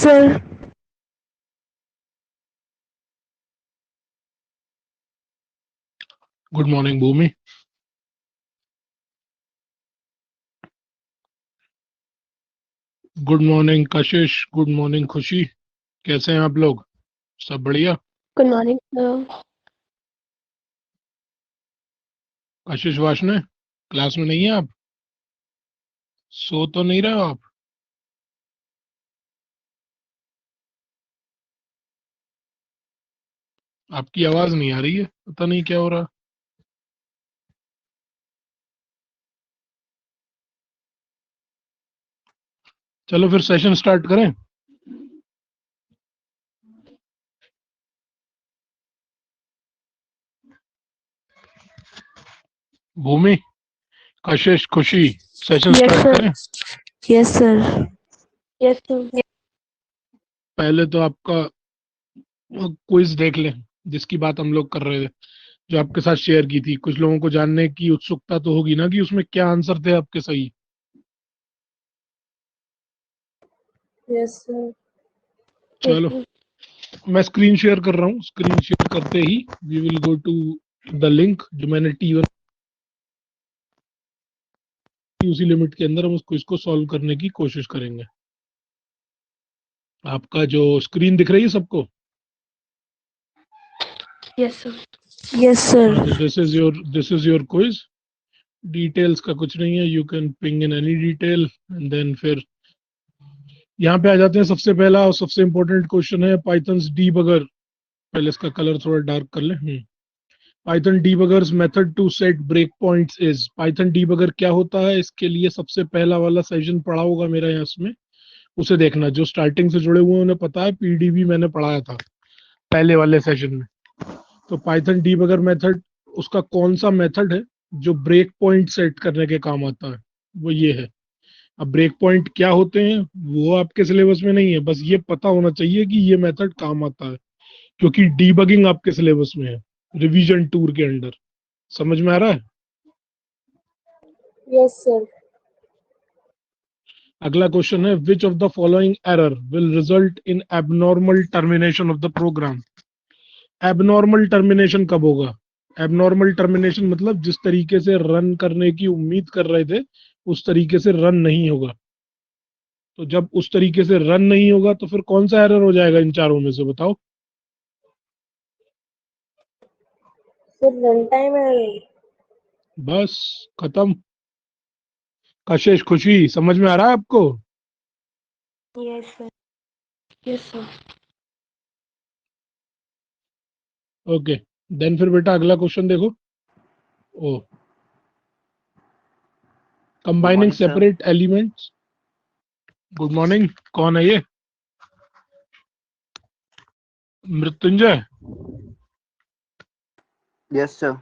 Sir. Good morning भूमि। Good morning कशिश। Good morning खुशी। कैसे हैं आप लोग? सब बढ़िया? Good morning sir. कशिश वाशने क्लास में नहीं है आप? सो तो नहीं रहे हो आप? आपकी आवाज नहीं आ रही है, पता नहीं क्या हो रहा। चलो फिर सेशन स्टार्ट करें। भूमि, कशिश, खुशी, सेशन यस स्टार्ट सर। करें। Yes sir. Yes sir. पहले तो आपका क्विज देख लें, जिसकी बात हम लोग कर रहे थे, जो आपके साथ शेयर की थी। कुछ लोगों को जानने की उत्सुकता तो होगी ना कि उसमें क्या आंसर थे आपके सही। Yes sir. चलो मैं स्क्रीन शेयर कर रहा हूँ। स्क्रीन शेयर करते ही we will go to the link जो मैंने T1, उसी लिमिट के अंदर हम उस क्विज को सॉल्व करने की कोशिश करेंगे। आपका जो स्क्रीन दिख रही है सबको? Yes sir. Yes sir. हाँ, तो this is your quiz. Details का कुछ नहीं है, you can ping in any detail and then फिर यहाँ पे आ जाते हैं। सबसे पहला और सबसे इंपॉर्टेंट क्वेश्चन है पाइथन्स डीबगर। पहले इसका कलर थोड़ा डार्क कर ले। Python debugger's method to set break points is. Python debugger क्या होता है, इसके लिए सबसे पहला वाला सेशन पढ़ा होगा मेरा यहाँ इसमें, उसे देखना। जो स्टार्टिंग से जुड़े हुए हैं उन्हें पता है, पीडीबी मैंने पढ़ाया था पहले वाले सेशन में। तो पाइथन डीबगर मेथड उसका कौन सा मेथड है जो ब्रेक पॉइंट सेट करने के काम आता है, वो ये है। अब ब्रेक पॉइंट क्या होते हैं वो आपके सिलेबस में नहीं है, बस ये पता होना चाहिए कि ये मेथड काम आता है, क्योंकि डीबगिंग आपके सिलेबस में है रिवीजन टूर के अंडर। समझ में आ रहा है? Yes sir. अगला क्वेश्चन है which of the following error will result in abnormal termination of the program. Abnormal termination कब होगा? एबनॉर्मल टर्मिनेशन मतलब जिस तरीके से रन करने की उम्मीद कर रहे थे उस तरीके से रन नहीं होगा। तो जब उस तरीके से रन नहीं होगा तो फिर कौन सा एरर हो जाएगा इन चारों में से, बताओ। सर रन टाइम है। बस खत्म। कशिश, खुशी, समझ में आ रहा है आपको? Yes sir. Yes sir. Okay, then फिर बेटा अगला क्वेश्चन देखो। Oh, good combining morning sir. Separate elements. Good morning. कौन है ये? मृत्युंजय? Yes sir.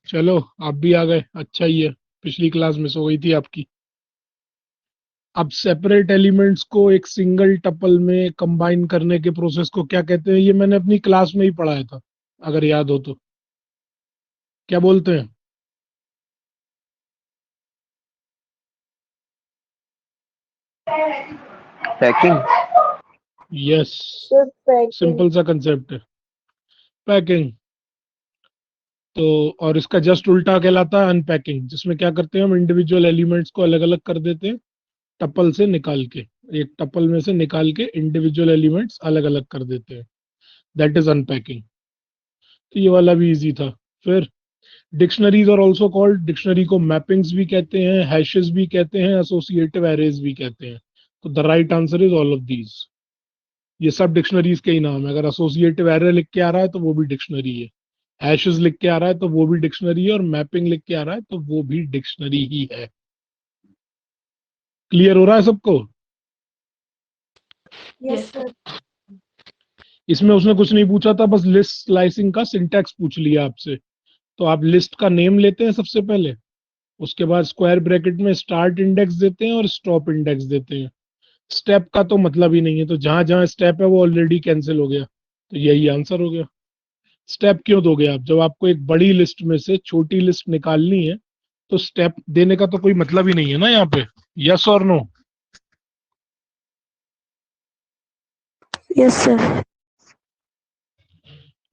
चलो आप भी आ गए, अच्छा ही है। पिछली क्लास मिस हो गई थी आपकी। अब सेपरेट एलिमेंट्स को एक सिंगल टपल में कंबाइन करने के प्रोसेस को क्या कहते हैं, ये मैंने अपनी क्लास में ही पढ़ाया था, अगर याद हो तो। क्या बोलते हैं? Packing. Yes, sir packing. Simple सा कंसेप्ट है, पैकिंग। तो और इसका जस्ट उल्टा कहलाता है अनपैकिंग, जिसमें क्या करते हैं हम इंडिविजुअल एलिमेंट्स को अलग अलग कर देते हैं टपल से निकाल के। एक टपल में से निकाल के इंडिविजुअल एलिमेंट्स अलग अलग कर देते हैं, दैट इज अनपैकिंग। तो ये वाला भी इजी था। फिर डिक्शनरीज और ऑल्सो कॉल्ड, डिक्शनरी को मैपिंग्स भी कहते हैं, हैशेस भी कहते हैं, एसोसिएटिव एरेज भी कहते हैं। तो the right answer is all of these. ये सब डिक्शनरीज के ही नाम है। अगर एसोसिएटिव एरे लिख के आ रहा है तो वो भी डिक्शनरी है, हैशेस लिख के आ रहा है तो वो भी डिक्शनरी है, और मैपिंग लिख के आ रहा है तो वो भी डिक्शनरी ही है। क्लियर हो रहा है सबको? Yes sir. इसमें उसने कुछ नहीं पूछा था, बस लिस्ट स्लाइसिंग का सिंटैक्स पूछ लिया आपसे। तो आप लिस्ट का नेम लेते हैं सबसे पहले, उसके बाद स्क्वायर ब्रैकेट में स्टार्ट इंडेक्स देते हैं और स्टॉप इंडेक्स देते हैं। स्टेप का तो मतलब ही नहीं है, तो जहां जहां स्टेप है वो ऑलरेडी कैंसिल हो गया, तो यही आंसर हो गया। स्टेप क्यों दोगे आप? जब आपको एक बड़ी लिस्ट में से छोटी लिस्ट निकालनी है तो स्टेप देने का तो कोई मतलब ही नहीं है ना यहाँ पे। यस और no? Yes, sir.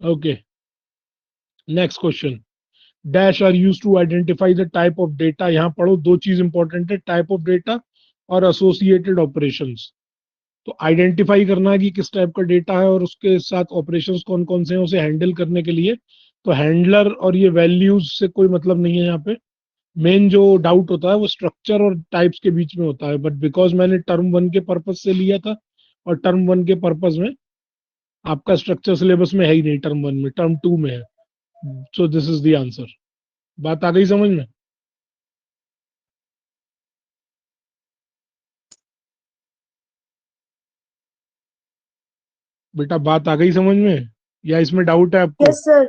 Okay. Next question. Dash are used to identify the type of data. यहाँ पढ़ो, दो चीज इंपॉर्टेंट है, टाइप ऑफ डेटा और एसोसिएटेड ऑपरेशंस। तो आइडेंटिफाई करना है कि किस टाइप का डेटा है और उसके साथ ऑपरेशंस कौन कौन से हैं उसे हैंडल करने के लिए। तो हैंडलर और ये वैल्यूज से कोई मतलब नहीं है यहाँ पे। मेन जो डाउट होता है वो स्ट्रक्चर और टाइप्स के बीच में होता है, बट बिकॉज मैंने टर्म 1 के पर्पज से लिया था और टर्म 1 के पर्पज में आपका स्ट्रक्चर सिलेबस में है ही नहीं, टर्म 1 में, टर्म 2 में है। So this is the answer. बात आ गई समझ में? बेटा बात आ गई समझ में या इसमें डाउट है आपको? Yes, sir.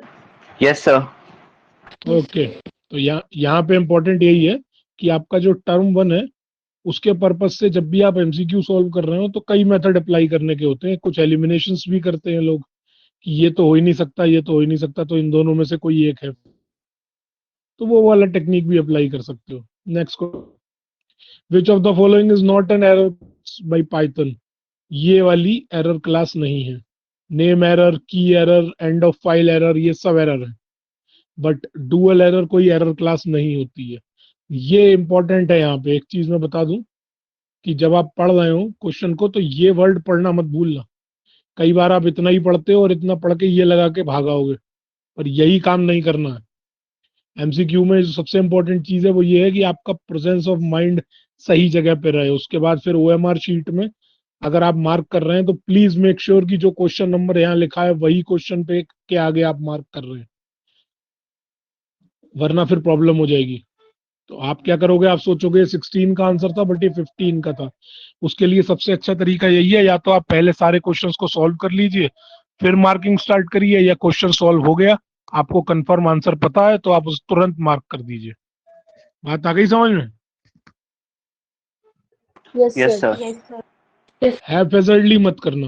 Yes, sir. Okay. तो यहाँ पे इंपॉर्टेंट यही है कि आपका जो टर्म 1 है उसके पर्पज से जब भी आप एमसीक्यू सॉल्व कर रहे हो तो कई मेथड अप्लाई करने के होते हैं। कुछ एलिमिनेशंस भी करते हैं लोग कि ये तो हो ही नहीं सकता, ये तो हो ही नहीं सकता, तो इन दोनों में से कोई एक है, तो वो वाला टेक्निक भी अप्लाई कर सकते हो। Next, which of the following is not an error bye Python? ये वाली एरर क्लास नहीं है। नेम एरर, की error, end of file error, ये सब एरर है, बट डुअल एरर कोई एरर क्लास नहीं होती है। ये इंपॉर्टेंट है। यहाँ पे एक चीज मैं बता दूं कि जब आप पढ़ रहे हो क्वेश्चन को तो ये वर्ड पढ़ना मत भूलना। कई बार आप इतना ही पढ़ते हो और इतना पढ़ के ये लगा के भागाओगे, पर यही काम नहीं करना है। एमसीक्यू में जो सबसे इंपॉर्टेंट चीज है वो ये है कि आपका प्रेजेंस ऑफ माइंड सही जगह पे रहे। उसके बाद फिर ओएमआर शीट में अगर आप मार्क कर रहे हैं तो प्लीज मेक श्योर कि जो क्वेश्चन नंबर यहाँ लिखा है वही क्वेश्चन पे के आगे आप मार्क कर रहे हैं, वरना फिर प्रॉब्लम हो जाएगी। तो आप क्या करोगे, आप सोचोगे 16 का आंसर था बट ये 15 का था। उसके लिए सबसे अच्छा तरीका यही है, या तो आप पहले सारे क्वेश्चंस को सॉल्व कर लीजिए फिर मार्किंग स्टार्ट करिए, या क्वेश्चन सॉल्व हो गया आपको कंफर्म आंसर पता है तो आप उस तुरंत मार्क कर दीजिए। बात आ गई समझ में? Yes, Yes, sir. sir. Yes, sir. हैफेजर्डली मत करना।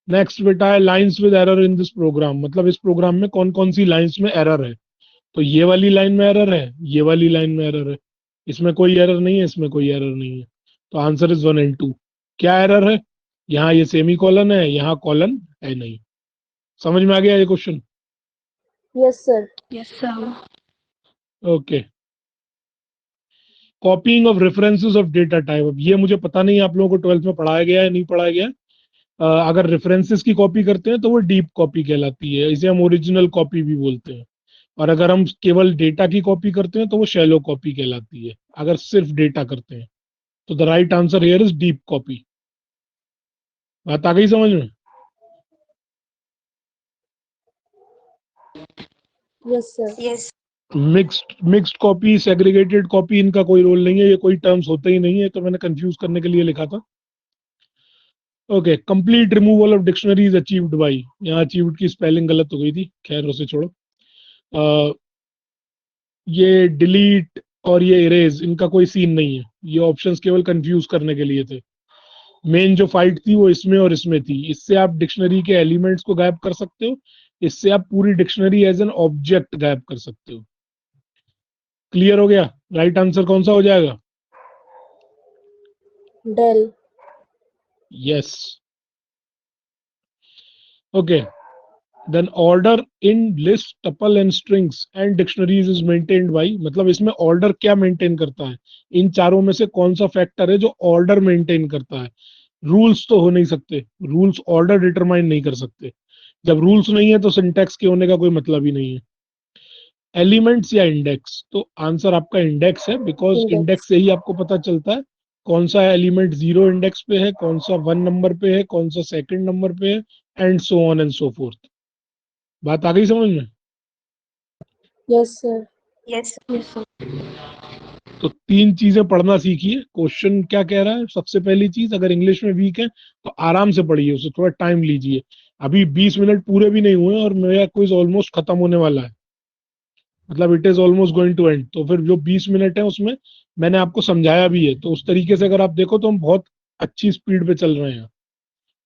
नेक्स्ट बेटा है lines with error in this program, मतलब इस प्रोग्राम में कौन कौन सी लाइंस में एरर है। तो ये वाली लाइन में एरर है, ये वाली लाइन में एरर है, इसमें कोई एरर नहीं है, इसमें कोई एरर नहीं है। तो आंसर इज 1 एंड 2। क्या एरर है? यहाँ ये सेमी कॉलन है, यहाँ कॉलन है नहीं। समझ में आ गया ये question? Yes, sir. Yes, sir. Okay. Copying of references of data type, अब ये मुझे पता नहीं आप लोगों को 12th में पढ़ाया गया है नहीं पढ़ाया गया। अगर रेफरेंसेस की कॉपी करते हैं तो वो डीप कॉपी कहलाती है, इसे हम ओरिजिनल कॉपी भी बोलते हैं। और अगर हम केवल डेटा की कॉपी करते हैं तो वो शैलो कॉपी कहलाती है, अगर सिर्फ डेटा करते हैं। तो the right answer here is deep copy. बात आ गई समझ में? Yes, sir. Yes. Mixed copy, segregated copy, इनका कोई रोल नहीं है, ये कोई टर्म्स होते ही नहीं है, तो मैंने कंफ्यूज करने के लिए लिखा था। Okay, complete removal of dictionary is achieved by, यहाँ अचीव्ड की स्पेलिंग गलत हो गई थी, खैर उसे छोड़ो। ये डिलीट और ये इरेज, इनका कोई सीन नहीं है, ये ऑप्शंस केवल कंफ्यूज करने के लिए थे। मेन जो फाइट थी वो इसमें और इसमें थी। इससे आप डिक्शनरी के एलिमेंट्स को गायब कर सकते हो, इससे आप पूरी डिक्शनरी एज एन ऑब्जेक्ट गायब कर सकते हो। क्लियर हो गया? राइट आंसर कौन सा हो जाएगा? Del. Yes. Okay, then order in list, tuple and strings and dictionaries is maintained by, मतलब इसमें ऑर्डर क्या मेंटेन करता है? इन चारों में से कौन सा फैक्टर है जो ऑर्डर मेंटेन करता है? रूल्स तो हो नहीं सकते, रूल्स ऑर्डर डिटरमाइन नहीं कर सकते। जब रूल्स नहीं है तो सिंटैक्स के होने का कोई मतलब ही नहीं है। एलिमेंट्स या इंडेक्स, तो आंसर आपका इंडेक्स है, बिकॉज Index. इंडेक्स से ही आपको पता चलता है कौन सा एलिमेंट 0 इंडेक्स पे है, कौन सा 1 नंबर पे है, कौन सा सेकंड नंबर पे है, and so on and so fourth. बात आ गई समझ में? Yes, sir. Yes. Yes, sir. तो तीन चीजें पढ़ना सीखिए। क्वेश्चन क्या कह रहा है? सबसे पहली चीज, अगर इंग्लिश में वीक है तो आराम से पढ़िए, उसे थोड़ा टाइम लीजिए। अभी 20 मिनट पूरे भी नहीं हुए और मेरा क्विज ऑलमोस्ट खत्म होने वाला है, मतलब it is almost going to end. तो फिर जो 20 मिनट है उसमें मैंने आपको समझाया भी है, तो उस तरीके से अगर आप देखो तो हम बहुत अच्छी स्पीड पे चल रहे हैं।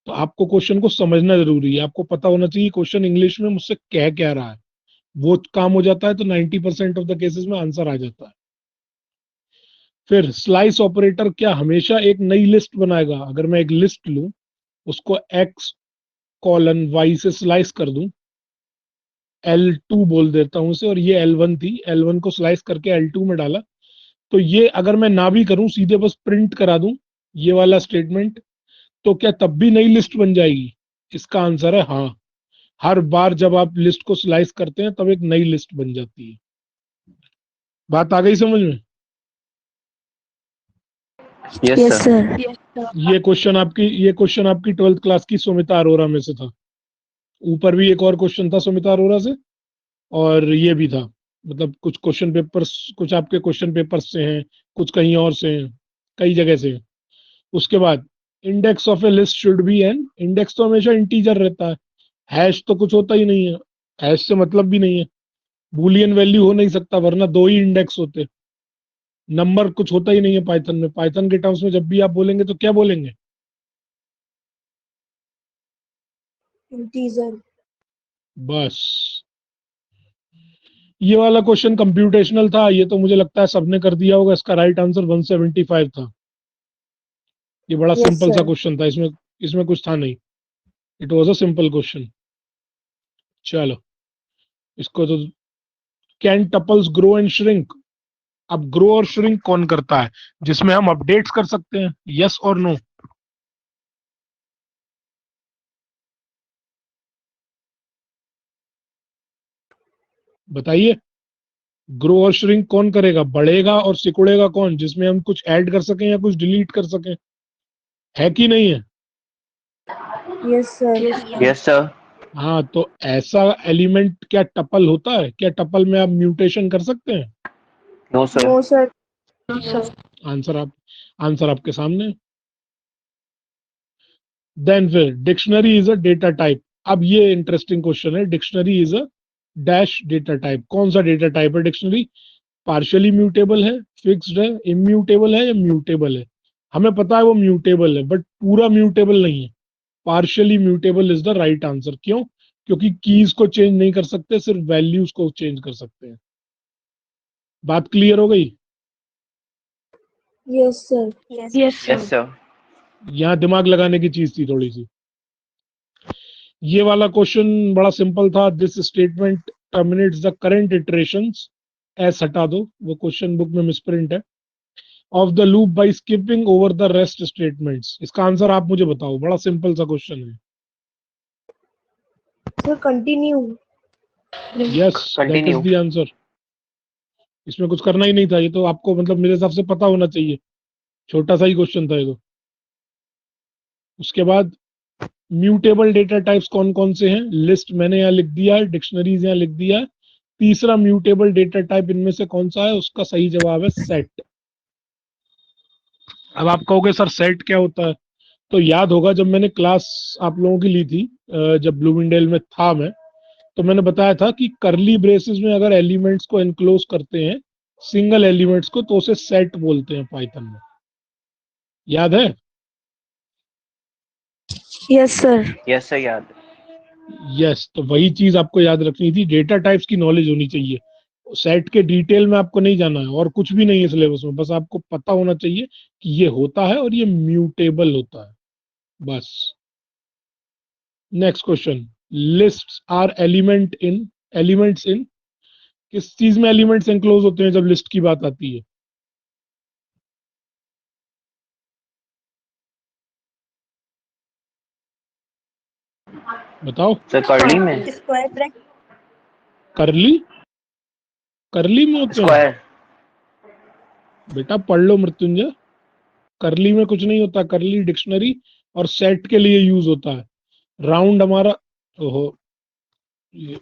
तो आपको क्वेश्चन को समझना जरूरी है, आपको पता होना चाहिए क्वेश्चन इंग्लिश में मुझसे कह क्या रहा है। वो काम हो जाता है तो 90% ऑफ द केसेस में आंसर आ जाता है। फिर स्लाइस ऑपरेटर क्या हमेशा एक नई लिस्ट बनाएगा? अगर मैं एक लिस्ट लूं उसको x कॉलन y से स्लाइस कर दूं, L2 बोल देता हूं उसे, और ये L1 थी, L1 को स्लाइस करके L2 में डाला, तो ये अगर मैं ना भी करूं, सीधे बस प्रिंट करा दूं ये वाला स्टेटमेंट, तो क्या तब भी नई लिस्ट बन जाएगी? इसका आंसर है हाँ। हर बार जब आप लिस्ट को स्लाइस करते हैं तब एक नई लिस्ट बन जाती है। बात आ गई समझ में? Yes, Yes, sir. sir. ये क्वेश्चन आपकी 12th क्लास की सुमिता अरोरा में से था। ऊपर भी एक और क्वेश्चन था सुमिता अरोरा से, और ये भी था। मतलब कुछ क्वेश्चन पेपर्स, कुछ आपके क्वेश्चन पेपर्स से हैं, कुछ कहीं और से हैं, कई जगह से हैं। उसके बाद index of a list should be n, index तो हमेशा इंटीजर रहता है, हैश तो कुछ होता ही नहीं है, हैश से मतलब भी नहीं है, बूलियन वैल्यू हो नहीं सकता वरना दो ही इंडेक्स होते। नंबर कुछ होता ही नहीं है पाइथन में। पाइथन के टर्म्स में जब भी आप बोलेंगे तो क्या बोलेंगे? Integer. बस। ये वाला क्वेश्चन कंप्यूटेशनल था, ये तो मुझे लगता है सबने कर दिया होगा। इसका राइट आंसर 175 था। ये बड़ा Yes, सिंपल सा sir. क्वेश्चन था, इसमें इसमें कुछ था नहीं। It was a simple question. चलो, इसको तो, can tuples grow and shrink? अब ग्रो और श्रिंक कौन करता है जिसमें हम अपडेट्स कर सकते हैं? यस और नो? बताइए, ग्रो और श्रिंक कौन करेगा? बढ़ेगा और सिकुड़ेगा कौन, जिसमें हम कुछ ऐड कर सकें या कुछ डिलीट कर सकें? है कि नहीं है? Yes, sir. Yes, sir. हाँ, तो ऐसा एलिमेंट क्या टपल होता है? क्या टपल में आप म्यूटेशन कर सकते हैं? No, sir. No, sir. Answer answer आपके सामने है। देन फिर dictionary is a data type. अब ये इंटरेस्टिंग क्वेश्चन है। Dictionary is a dash data type. कौन सा डेटा टाइप है डिक्शनरी? पार्शियली म्यूटेबल है, फिक्स्ड है, इम्यूटेबल है या म्यूटेबल है? हमें पता है वो म्यूटेबल है, बट पूरा म्यूटेबल नहीं है। Partially mutable is the right answer. क्यों? क्योंकि कीज को चेंज नहीं कर सकते, सिर्फ वैल्यूज को चेंज कर सकते हैं। बात क्लियर हो गई? Yes, sir. Yes, sir. यहाँ दिमाग लगाने की चीज थी थोड़ी सी। ये वाला क्वेश्चन बड़ा सिंपल था। This statement terminates the current iterations, s हटा दो, वो क्वेश्चन बुक में मिसप्रिंट है, of the loop by skipping over the rest statements. इसका आंसर आप मुझे बताओ, बड़ा सिंपल सा क्वेश्चन है। Sir, continue. Yes, that is Continue. The answer. इसमें कुछ करना ही नहीं था, ये तो आपको मतलब मेरे हिसाब से पता होना चाहिए। छोटा सा ही क्वेश्चन था ये तो। उसके बाद म्यूटेबल डेटा टाइप्स कौन कौन से हैं? लिस्ट मैंने यहाँ लिख दिया है, डिक्शनरीज यहाँ लिख दिया है। तीसरा म्यूटेबल डेटा टाइप इनमें से कौन सा है? उसका सही जवाब है सेट। अब आप कहोगे सर सेट क्या होता है? तो याद होगा जब मैंने क्लास आप लोगों की ली थी, जब ब्लूमिंगडेल में था मैं, तो मैंने बताया था कि करली ब्रेसेस में अगर एलिमेंट्स को एनक्लोज करते हैं, सिंगल एलिमेंट्स को, तो उसे सेट बोलते हैं पाइथन में। याद है? Yes, sir. Yes, sir. याद है। यस, तो वही चीज आपको याद रखनी थी। डेटा टाइप्स की नॉलेज होनी चाहिए। सेट के डिटेल में आपको नहीं जाना है, और कुछ भी नहीं है सिलेबस में, बस आपको पता होना चाहिए कि ये होता है और ये म्यूटेबल होता है, बस। Next question, lists are elements in, किस चीज में एलिमेंट्स एनक्लोज होते हैं जब लिस्ट की बात आती है? बताओ। Sir, curly में? Square bracket. करली? करली में होते हैं? Square. बेटा पढ़ लो मृत्युंजय, करली में कुछ नहीं होता। करली डिक्शनरी और सेट के लिए यूज होता है। राउंड हमारा, ओहो, ये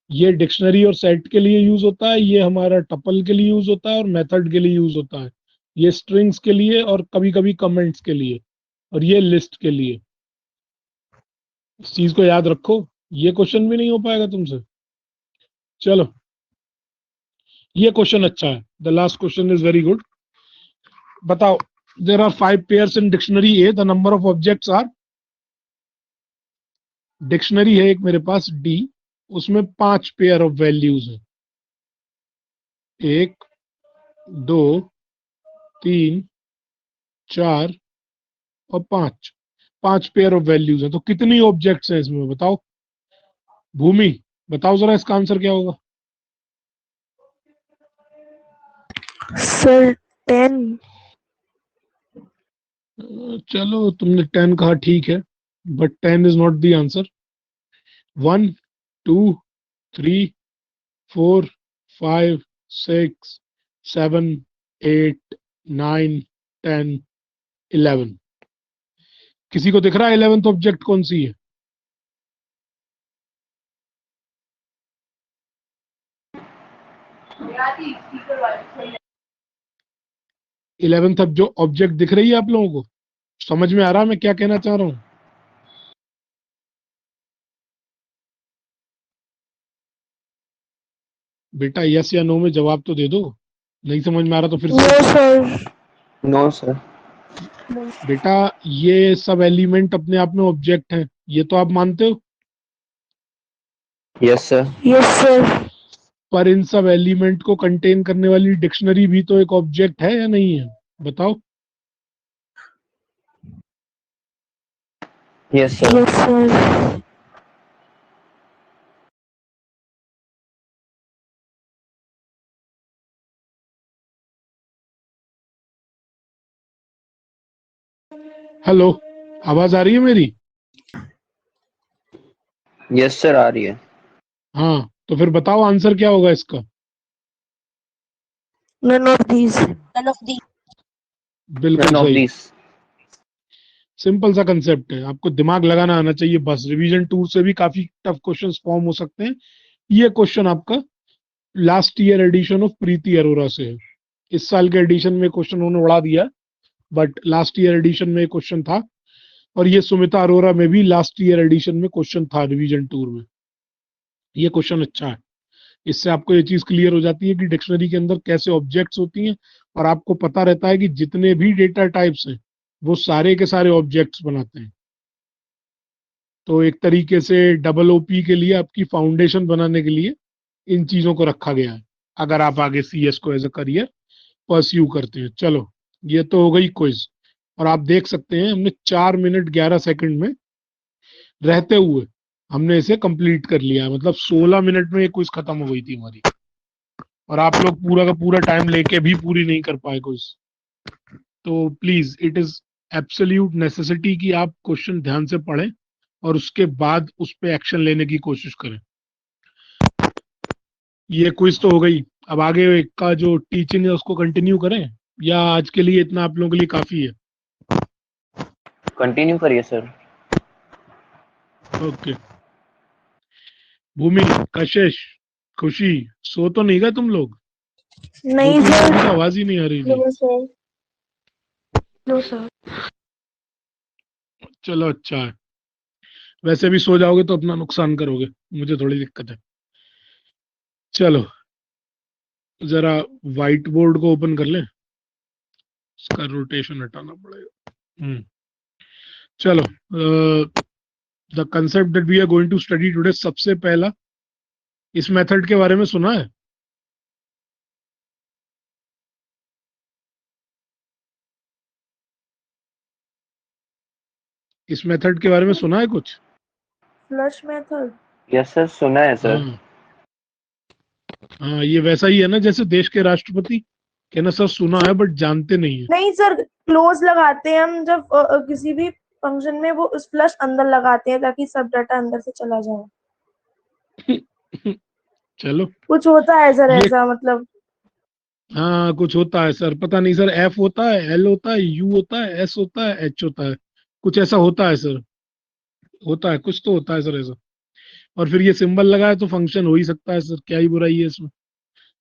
ये डिक्शनरी और सेट के लिए यूज होता है, ये हमारा टपल के लिए यूज होता है और मेथड के लिए यूज होता है। ये स्ट्रिंग्स के लिए और कभी कभी कमेंट्स के लिए, और ये लिस्ट के लिए। इस चीज को याद रखो, ये क्वेश्चन भी नहीं हो पाएगा तुमसे। चलो, ये क्वेश्चन अच्छा है। The last question is very good. बताओ, there are 5 pairs in dictionary A, the number of objects are. Dictionary है एक मेरे पास डी, उसमें 5 पेयर ऑफ वैल्यूज है। 1, 2, 3, 4 और 5। 5 पेयर ऑफ वैल्यूज हैं, तो कितनी ऑब्जेक्ट्स हैं इसमें बताओ। भूमि बताओ जरा इसका आंसर क्या होगा। सर 10। चलो तुमने 10 कहा, ठीक है, but 10 is not the answer. 1 2 3 4 5 6 7 8 9 10 11। किसी को दिख रहा है 11th ऑब्जेक्ट कौन सी है? इलेवेंथ अब जो ऑब्जेक्ट दिख रही है आप लोगों को, समझ में आ रहा है मैं क्या कहना चाह रहा हूं? बेटा यस या नो में जवाब तो दे दो। नहीं समझ में आ रहा तो फिर नो से सर। No sir. बेटा ये सब एलिमेंट अपने आप में ऑब्जेक्ट हैं, ये तो आप मानते हो। Yes sir. Yes sir. पर इन सब एलिमेंट को कंटेन करने वाली डिक्शनरी भी तो एक ऑब्जेक्ट है या नहीं है, बताओ। Yes sir. Yes sir. Hello, आवाज आ रही है मेरी? यस सर आ रही है। हाँ, तो फिर बताओ आंसर क्या होगा इसका। None of these. बिल्कुल नन ऑफ सही। दिस। सिंपल सा कंसेप्ट है, आपको दिमाग लगाना आना चाहिए बस। रिवीजन टूर से भी काफी टफ क्वेश्चंस फॉर्म हो सकते हैं। ये क्वेश्चन आपका लास्ट ईयर एडिशन ऑफ प्रीति अरोरा से है। इस साल के एडिशन में क्वेश्चन उन्होंने उड़ा दिया, बट लास्ट ईयर एडिशन में क्वेश्चन था। और ये सुमिता अरोरा में भी लास्ट ईयर एडिशन में क्वेश्चन था रिवीजन टूर में। ये क्वेश्चन अच्छा है, इससे आपको ये चीज क्लियर हो जाती है कि डिक्शनरी के अंदर कैसे ऑब्जेक्ट्स होती हैं, और आपको पता रहता है कि जितने भी डेटा टाइप्स हैं वो सारे के सारे ऑब्जेक्ट्स बनाते हैं। तो एक तरीके से डबल ओपी के लिए आपकी फाउंडेशन बनाने के लिए इन चीजों को रखा गया है, अगर आप आगे सीएस को एज अ करियर परस्यू करते हैं। चलो ये तो हो गई क्विज, और आप देख सकते हैं हमने 4 मिनट 11 सेकंड में रहते हुए हमने इसे कंप्लीट कर लिया, मतलब 16 मिनट में ये क्विज खत्म हो गई थी हमारी। और आप लोग पूरा का पूरा टाइम लेके भी पूरी नहीं कर पाए क्विज। तो please it is absolute necessity कि आप क्वेश्चन ध्यान से पढ़ें और उसके बाद उस पर एक्शन लेने की कोशिश करें। ये क्विज तो हो गई, अब आगे का जो टीचिंग है उसको कंटिन्यू करें, या आज के लिए इतना आप लोगों के लिए काफी है? कंटिन्यू करिए सर। ओके। भूमि, कशिश, खुशी, सो तो नहीं गए तुम लोग? नहीं 2-3 सर। लोगों की तो आवाज ही नहीं आ रही थी। No sir. No sir. चलो अच्छा है, वैसे भी सो जाओगे तो अपना नुकसान करोगे, मुझे थोड़ी दिक्कत है। चलो जरा व्हाइट बोर्ड को ओपन कर लें, इसका रोटेशन हटाना पड़ेगा। चलो, the concept that we are going to study today, सबसे पहला इस मेथड के बारे में सुना है? इस मेथड के बारे में सुना है कुछ? Flush method. यस सर सुना है सर। हाँ हाँ, ये वैसा ही है ना जैसे देश के राष्ट्रपति, कहना सर सुना है बट जानते नहीं है। नहीं सर, क्लोज लगाते हैं हम जब किसी भी फंक्शन में वो उस फ्लश अंदर लगाते हैं ताकि सब डाटा अंदर से चला जाए। चलो कुछ होता है सर ये, ऐसा, मतलब हाँ कुछ होता है सर, पता नहीं सर, एफ होता है, एल होता है, यू होता है, एस होता है, एच होता है, कुछ ऐसा होता है सर। होता है, कुछ तो होता है सर ऐसा। और फिर ये सिंबल लगा है तो फंक्शन हो ही सकता है सर, क्या ही बुराई है इसमें,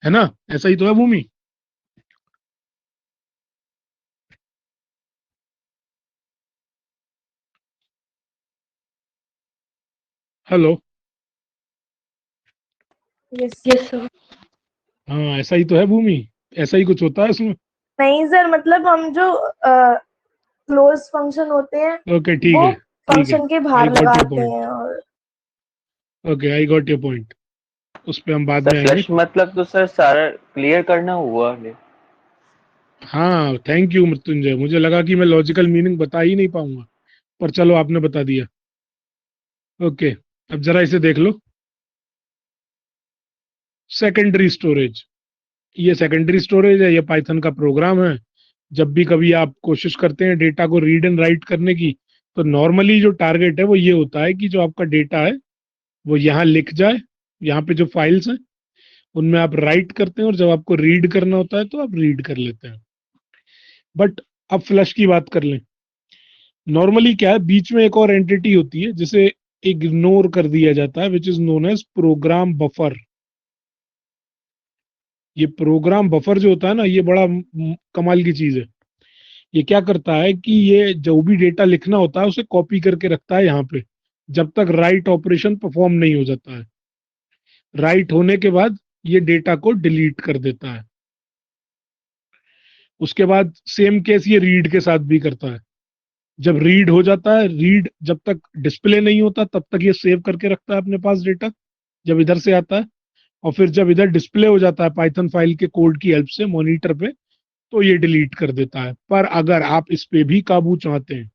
है ना? ऐसा ही तो है भूमि। हेलो। Yes yes sir. हाँ ऐसा ही तो है भूमि, ऐसा ही कुछ होता है इसमें। नहीं सर, मतलब हम जो क्लोज फंक्शन होते हैं ओके ठीक वो है, ठीक है, फंक्शन के आई बाहर गॉट योर लगाते पॉइंट। हैं। और okay I got your point, उस पे हम बाद सर में आएंगे। फ्लश मतलब तो सर सारा क्लियर करना हुआ है। हाँ थैंक यू मृत्युंजय, मुझे लगा कि मैं लॉजिकल मीनिंग बता ही नहीं पाऊंगा, पर चलो आपने बता दिया। ओके, अब जरा इसे देख लो। सेकेंडरी स्टोरेज, ये सेकेंडरी स्टोरेज है, ये पाइथन का प्रोग्राम है। जब भी कभी आप कोशिश करते हैं डेटा को रीड एंड राइट करने की, तो नॉर्मली जो टारगेट है वो ये होता है कि जो आपका डेटा है वो यहाँ लिख जाए, यहाँ पे जो फाइल्स हैं उनमें आप राइट करते हैं, और जब आपको रीड करना होता है तो आप रीड कर लेते हैं। बट अब फ्लश की बात कर लें। नॉर्मली क्या है, बीच में एक और एंटिटी होती है जिसे इग्नोर कर दिया जाता है, which is known as program buffer. ये प्रोग्राम बफर जो होता है ना, ये बड़ा कमाल की चीज है। ये क्या करता है कि ये जो भी डेटा लिखना होता है उसे कॉपी करके रखता है यहाँ पे, जब तक राइट ऑपरेशन परफॉर्म नहीं हो जाता है। राइट होने के बाद ये डेटा को डिलीट कर देता है। उसके बाद सेम केस ये रीड के साथ भी करता है। जब रीड हो जाता है, रीड जब तक डिस्प्ले नहीं होता तब तक ये सेव करके रखता है अपने पास डेटा, जब इधर से आता है। और फिर जब इधर डिस्प्ले हो जाता है पाइथन फाइल के कोड की हेल्प से मॉनिटर पे, तो ये डिलीट कर देता है। पर अगर आप इस पे भी काबू चाहते हैं,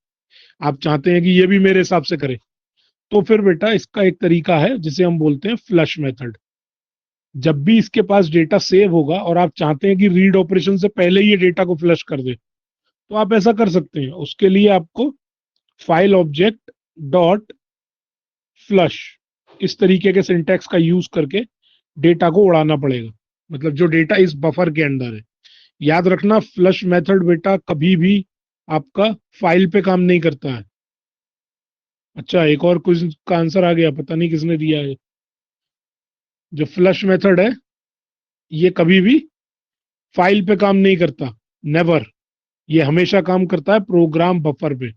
आप चाहते हैं कि ये भी मेरे हिसाब से करे, तो फिर बेटा इसका एक तरीका है जिसे हम बोलते हैं फ्लश मेथड। जब भी इसके पास डेटा सेव होगा और आप चाहते हैं कि रीड ऑपरेशन से पहले ही ये डेटा को फ्लश कर दे, तो आप ऐसा कर सकते हैं। उसके लिए आपको फाइल ऑब्जेक्ट डॉट फ्लश इस तरीके के सिंटैक्स का यूज करके डेटा को उड़ाना पड़ेगा, मतलब जो डेटा इस बफर के अंदर है। याद रखना, फ्लश मेथड बेटा कभी भी आपका फाइल पे काम नहीं करता है। अच्छा, एक और क्वेश्चन का आंसर आ गया, पता नहीं किसने दिया है। जो फ्लश मेथड है ये कभी भी फाइल पे काम नहीं करता, नेवर। ये हमेशा काम करता है प्रोग्राम बफर पे।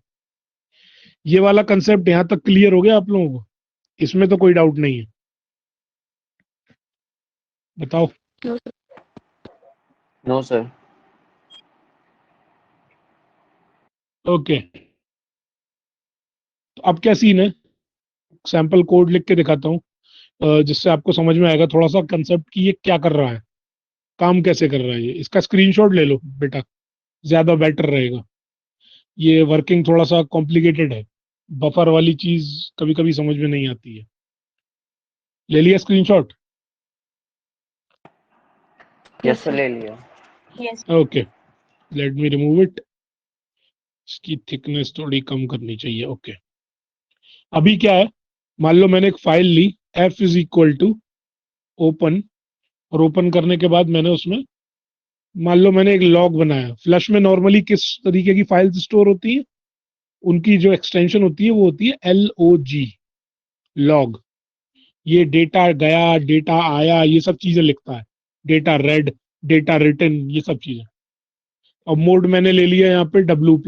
ये वाला कंसेप्ट यहां तक क्लियर हो गया आप लोगों को? इसमें तो कोई डाउट नहीं है, बताओ। No sir. ओके, तो अब क्या सीन है, सैंपल कोड लिख के दिखाता हूँ जिससे आपको समझ में आएगा थोड़ा सा कंसेप्ट कि ये क्या कर रहा है, काम कैसे कर रहा है। ये इसका स्क्रीनशॉट ले लो बेटा, ज्यादा बेटर रहेगा। ये वर्किंग थोड़ा सा कॉम्प्लिकेटेड है, बफर वाली चीज कभी कभी समझ में नहीं आती है। ले लिया स्क्रीनशॉट? यस सर, ले लिया। Yes. Okay, let me remove it. इसकी थिकनेस थोड़ी कम करनी चाहिए। ओके, अभी क्या है, मान लो मैंने एक फाइल ली, f is equal to open, और ओपन करने के बाद मैंने उसमें, मान लो मैंने एक लॉग बनाया। फ्लश में नॉर्मली किस तरीके की फाइल्स स्टोर होती है, उनकी जो एक्सटेंशन होती है वो होती है LOG, लॉग। ये डेटा गया, डेटा आया, ये सब चीजें लिखता है। डेटा रेड, डेटा रिटन, ये सब चीजें। और मोड मैंने ले लिया यहाँ पे W+।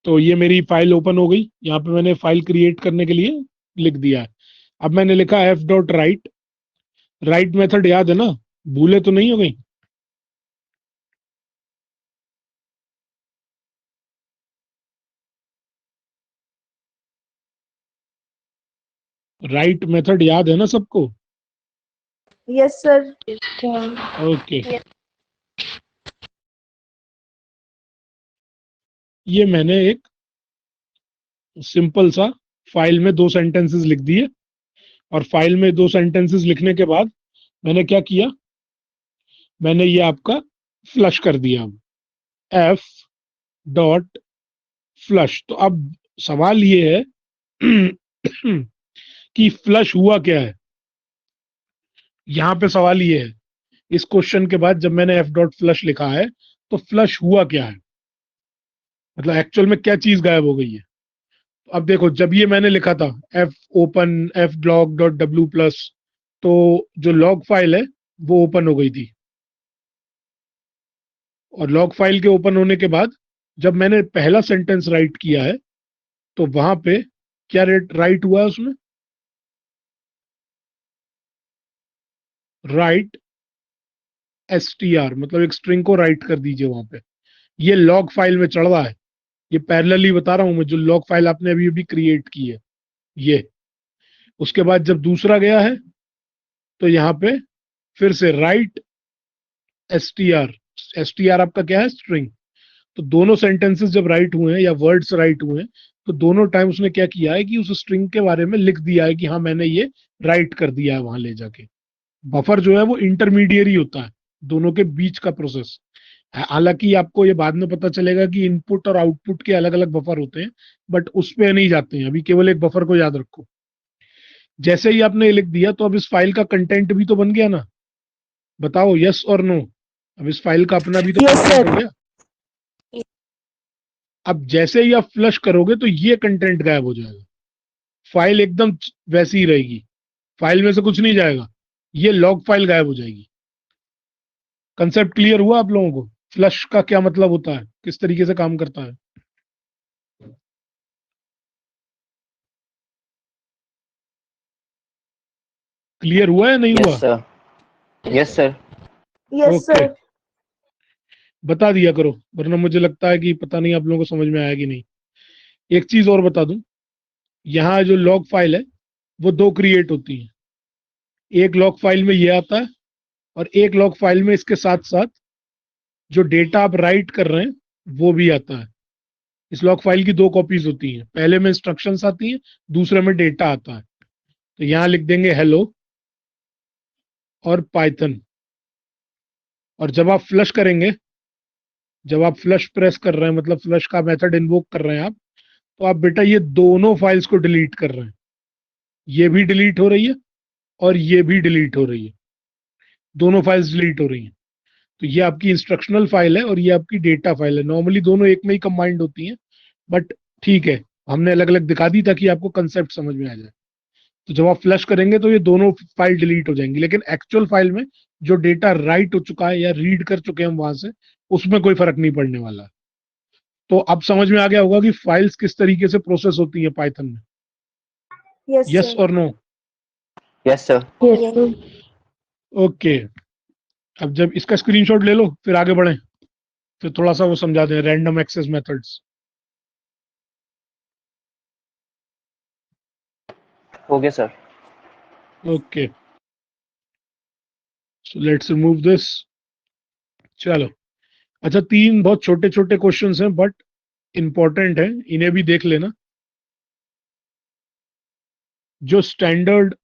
तो ये मेरी फाइल ओपन हो गई। यहाँ पे मैंने फाइल क्रिएट करने के लिए लिख दिया है। अब मैंने लिखा f.write। राइट मेथड याद है ना, भूले तो नहीं हो गई? राइट मेथड याद है ना सबको? Yes, sir. ओके, ये मैंने एक सिंपल सा फाइल में 2 सेंटेंसेस लिख दिए। और फाइल में 2 सेंटेंसेस लिखने के बाद मैंने क्या किया, मैंने ये आपका फ्लश कर दिया, f.फ्लश। तो अब सवाल ये है कि फ्लश हुआ क्या है। यहां पे सवाल ये है, इस क्वेश्चन के बाद जब मैंने f.फ्लश लिखा है तो फ्लश हुआ क्या है, मतलब एक्चुअल में क्या चीज गायब हो गई है। अब देखो, जब ये मैंने लिखा था f ओपन f.log.w+, तो जो लॉग फाइल है वो ओपन हो गई थी। और लॉग फाइल के ओपन होने के बाद जब मैंने पहला सेंटेंस राइट किया है, तो वहां पे क्या राइट हुआ है उसमें, राइट str, मतलब एक स्ट्रिंग को राइट कर दीजिए वहां पे। ये लॉग फाइल में चढ़ रहा है, ये पैरेलली बता रहा हूं मैं, जो लॉग फाइल आपने अभी अभी क्रिएट की है ये। उसके बाद जब दूसरा गया है तो यहाँ पे फिर से राइट str। str आपका क्या है, स्ट्रिंग। तो दोनों सेंटेंसेस जब राइट हुए हैं या वर्ड्स राइट हुए हैं, तो दोनों टाइम उसने क्या किया है कि उस स्ट्रिंग के बारे में लिख दिया है कि हाँ मैंने ये राइट कर दिया है वहां ले जाके। बफर जो है वो इंटरमीडिएरी होता है दोनों के बीच का प्रोसेस। हालांकि आपको ये बाद में पता चलेगा कि इनपुट और आउटपुट के अलग अलग बफर होते हैं, बट उस पे नहीं जाते हैं, अभी केवल एक बफर को याद रखो। जैसे ही आपने ये लिख दिया तो अब इस फाइल का कंटेंट भी तो बन गया ना, बताओ यस और नो। अब इस फाइल का अपना भी तो Yes, कंटेंट sir. हो गया। अब जैसे ही आप फ्लश करोगे तो ये कंटेंट गायब हो जाएगा, फाइल एकदम वैसी ही रहेगी, फाइल में से कुछ नहीं जाएगा, ये लॉग फाइल गायब हो जाएगी। कंसेप्ट क्लियर हुआ आप लोगों को? फ्लश का क्या मतलब होता है, किस तरीके से काम करता है? क्लियर हुआ या नहीं Yes, हुआ? sir. Yes, sir. Yes, okay, sir. बता दिया करो, वरना मुझे लगता है कि पता नहीं आप लोगों को समझ में आया कि नहीं। एक चीज और बता दूं, यहाँ जो लॉग फाइल है वो दो क्रिएट होती है। एक लॉग फाइल में ये आता है और एक लॉग फाइल में इसके साथ साथ जो डेटा आप राइट कर रहे हैं वो भी आता है। इस लॉग फाइल की दो कॉपीज होती हैं, पहले में इंस्ट्रक्शंस आती हैं, दूसरे में डेटा आता है। तो यहाँ लिख देंगे हेलो और पाइथन, और जब आप फ्लश करेंगे, जब आप फ्लश प्रेस कर रहे हैं, मतलब फ्लश का मेथड इन्वोक कर रहे हैं आप, तो आप बेटा ये दोनों फाइल्स को डिलीट कर रहे हैं। ये भी डिलीट हो रही है और ये भी डिलीट हो रही है, दोनों फाइल्स डिलीट हो रही हैं। तो ये आपकी इंस्ट्रक्शनल फाइल है और ये आपकी डेटा फाइल है। नॉर्मली दोनों एक में ही कंबाइंड होती हैं, बट ठीक है, हमने अलग अलग दिखा दी ताकि आपको कंसेप्ट समझ में आ जाए। तो जब आप फ्लश करेंगे तो ये दोनों फाइल डिलीट हो जाएंगी, लेकिन एक्चुअल फाइल में जो डेटा राइट हो चुका है या रीड कर चुके हैं हम वहां से, उसमें कोई फर्क नहीं पड़ने वाला। तो अब समझ में आ गया होगा कि फाइल्स किस तरीके से प्रोसेस होती है पाइथन में। Yes, yes sir. और no? Yes, sir. Yes, sir. Okay, अब जब इसका स्क्रीनशॉट ले लो फिर आगे बढ़ें, फिर थोड़ा सा वो समझा दें random access methods. Okay, sir. Okay, so let's remove this. चलो, अच्छा तीन बहुत छोटे छोटे क्वेश्चंस हैं बट इंपॉर्टेंट है, इन्हें भी देख लेना। जो स्टैंडर्ड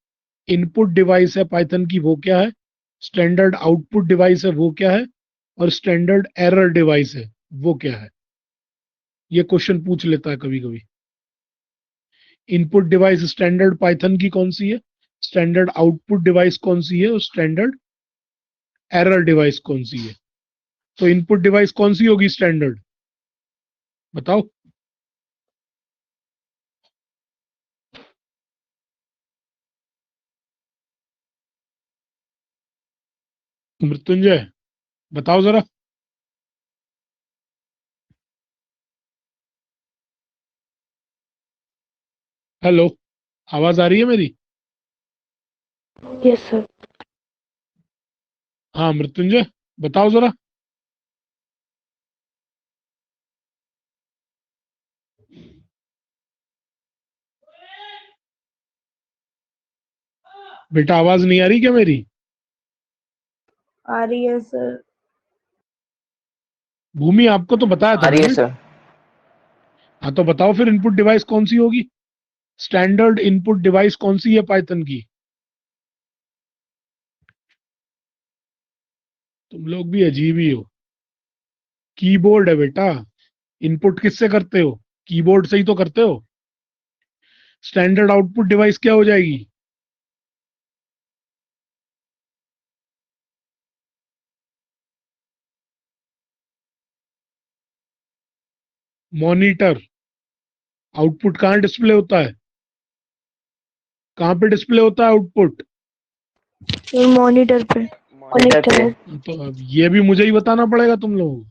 इनपुट डिवाइस है पाइथन की वो क्या है, स्टैंडर्ड आउटपुट डिवाइस है वो क्या है, और स्टैंडर्ड एरर डिवाइस है वो क्या है। ये क्वेश्चन पूछ लेता है कभी कभी। इनपुट डिवाइस स्टैंडर्ड पाइथन की कौन सी है, स्टैंडर्ड आउटपुट डिवाइस कौन सी है, और स्टैंडर्ड एरर डिवाइस कौन सी है। तो इनपुट डिवाइस कौन सी होगी स्टैंडर्ड, बताओ। मृत्युंजय बताओ जरा। हेलो, आवाज आ रही है मेरी? Yes, sir. हाँ मृत्युंजय बताओ जरा। बेटा आवाज नहीं आ रही क्या मेरी? आ रही है सर। भूमि आपको तो बताया था आ रही है मैंने। सर। हाँ तो बताओ फिर इनपुट डिवाइस कौन सी होगी, स्टैंडर्ड इनपुट डिवाइस कौन सी है पाइथन की। तुम लोग भी अजीब ही हो। कीबोर्ड है बेटा, इनपुट किससे करते हो, कीबोर्ड से ही तो करते हो। स्टैंडर्ड आउटपुट डिवाइस क्या हो जाएगी, मॉनिटर। आउटपुट कहाँ डिस्प्ले होता है, कहाँ पे डिस्प्ले होता है आउटपुट? मॉनिटर पे। मॉनिटर पे। तो अब ये भी मुझे ही बताना पड़ेगा तुम लोगों को।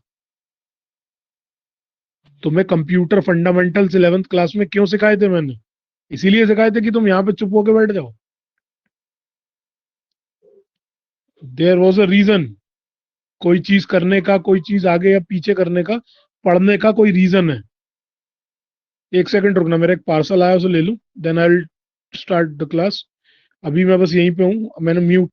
तुम्हें कंप्यूटर फंडामेंटल्स 11th क्लास में क्यों सिखाए थे मैंने, इसीलिए सिखाए थे कि तुम यहाँ पे चुप होके बैठ जाओ। देयर वॉज अ रीजन, कोई चीज करने का, कोई चीज आगे या पीछे करने का, पढ़ने का कोई रीजन है। एक सेकंड रुकना, मेरा एक पार्सल आया उसे ले लूं, then I will start the class. अभी मैं बस यहीं पे हूँ, मैंने म्यूट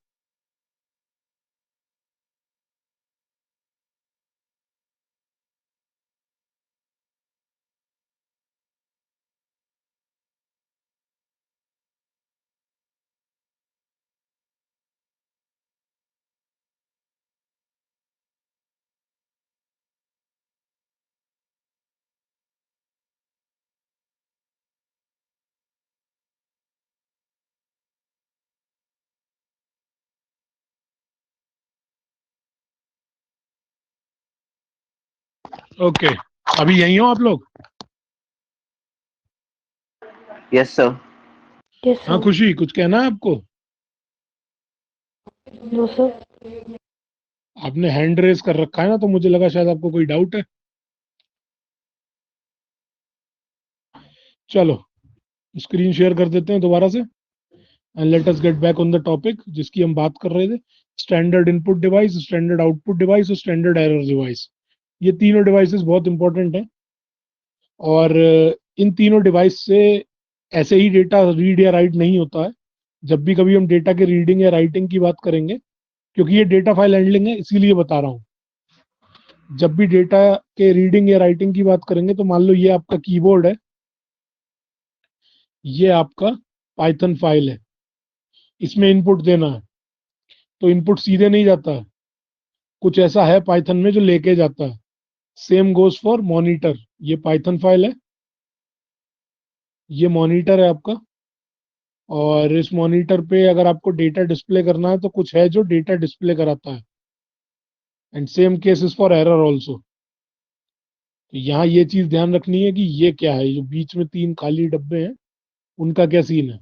ओके, अभी यहीं हो आप लोग? Yes sir. यस हाँ खुशी, कुछ कहना है आपको? No sir. आपने हैंड रेज कर रखा है ना, तो मुझे लगा शायद आपको कोई डाउट है। चलो स्क्रीन शेयर कर देते हैं दोबारा से, and let us get back on the topic जिसकी हम बात कर रहे थे। Standard input device, standard output device और स्टैंडर्ड एरर डिवाइस, ये तीनों डिवाइसेस बहुत इंपॉर्टेंट हैं। और इन तीनों डिवाइस से ऐसे ही डेटा रीड या राइट नहीं होता है। जब भी कभी हम डेटा के रीडिंग या राइटिंग की बात करेंगे, क्योंकि ये डेटा फाइल हैंडलिंग है इसीलिए बता रहा हूँ, जब भी डेटा के रीडिंग या राइटिंग की बात करेंगे तो मान लो ये आपका कीबोर्ड है, ये आपका पाइथन फाइल है, इसमें इनपुट देना है, तो इनपुट सीधे नहीं जाता है, कुछ ऐसा है पाइथन में जो लेके जाता है। सेम गोज फॉर मॉनिटर, ये पाइथन फाइल है, ये मॉनिटर है आपका, और इस मॉनिटर पे अगर आपको डेटा डिस्प्ले करना है तो कुछ है जो डेटा डिस्प्ले कराता है। And same case is for error also. तो यहाँ ये चीज ध्यान रखनी है कि ये क्या है, जो बीच में तीन खाली डब्बे हैं उनका क्या सीन है।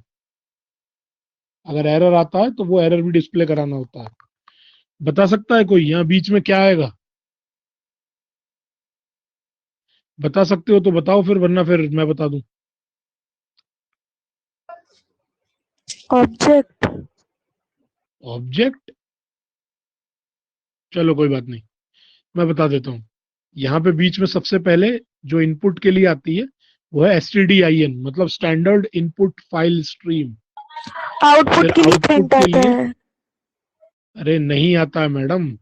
अगर एरर आता है तो वो एरर भी डिस्प्ले कराना होता है। बता सकता है कोई यहाँ बीच में क्या आएगा? बता सकते हो तो बताओ फिर, वरना फिर मैं बता दूं। ऑब्जेक्ट। ऑब्जेक्ट? चलो कोई बात नहीं, मैं बता देता हूँ। यहाँ पे बीच में सबसे पहले जो इनपुट के लिए आती है वो है stdin, मतलब स्टैंडर्ड इनपुट फाइल स्ट्रीम। फिर आउटपुट के लिए आउटपुट प्रिंट के आता लिए, है। अरे नहीं आता है madam,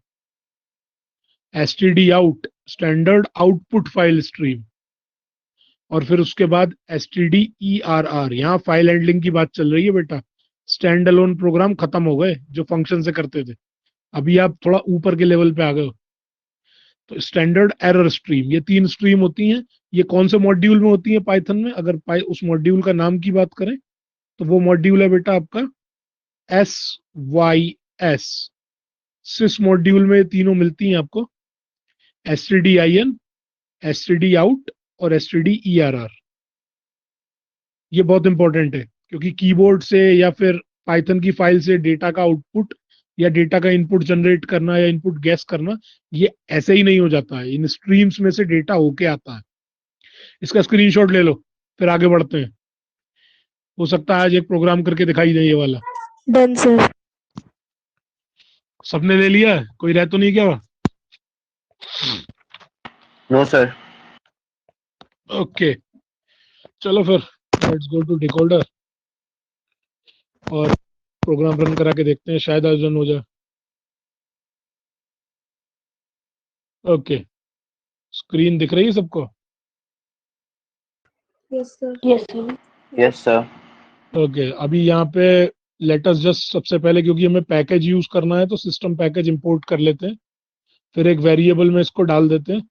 std out, standard output file stream. और फिर उसके बाद stderr, यहाँ फाइल हैंडलिंग की बात चल रही है बेटा। स्टैंड अलोन प्रोग्राम खत्म हो गए जो फंक्शन से करते थे, अभी आप थोड़ा ऊपर के लेवल पे आ गए हो। तो स्टैंडर्ड एरर स्ट्रीम, ये तीन स्ट्रीम होती हैं। ये कौन से मॉड्यूल में होती है पाइथन में? अगर उस मॉड्यूल का नाम की बात करें तो वो मॉड्यूल है बेटा आपका SYS। सिस मॉड्यूल में ये तीनों मिलती हैं आपको, stdin, std आउट और stderr। ये बहुत इंपॉर्टेंट है, क्योंकि कीबोर्ड से या फिर पाइथन की फाइल से डेटा का आउटपुट या डेटा का इनपुट जनरेट करना या इनपुट गैस करना, ये ऐसे ही नहीं हो जाता है, इन स्ट्रीम्स में से डेटा होके आता है। इसका स्क्रीनशॉट ले लो, फिर आगे बढ़ते हैं। हो सकता है आज एक प्रोग्राम करके दिखाई दे ये वाला। Done sir. सबने ले लिया है? कोई रह तो नहीं क्या? No sir. ओके, चलो फिर लेट्स गो टू डिकोडर और प्रोग्राम रन करा के देखते हैं, शायद आज रन हो जाए। ओके, स्क्रीन दिख रही है सबको? Yes sir. Yes sir. Yes sir. Okay, अभी यहाँ पे लेट अस जस्ट, सबसे पहले क्योंकि हमें पैकेज यूज करना है तो सिस्टम पैकेज इंपोर्ट कर लेते हैं। फिर एक वेरिएबल में इसको डाल देते हैं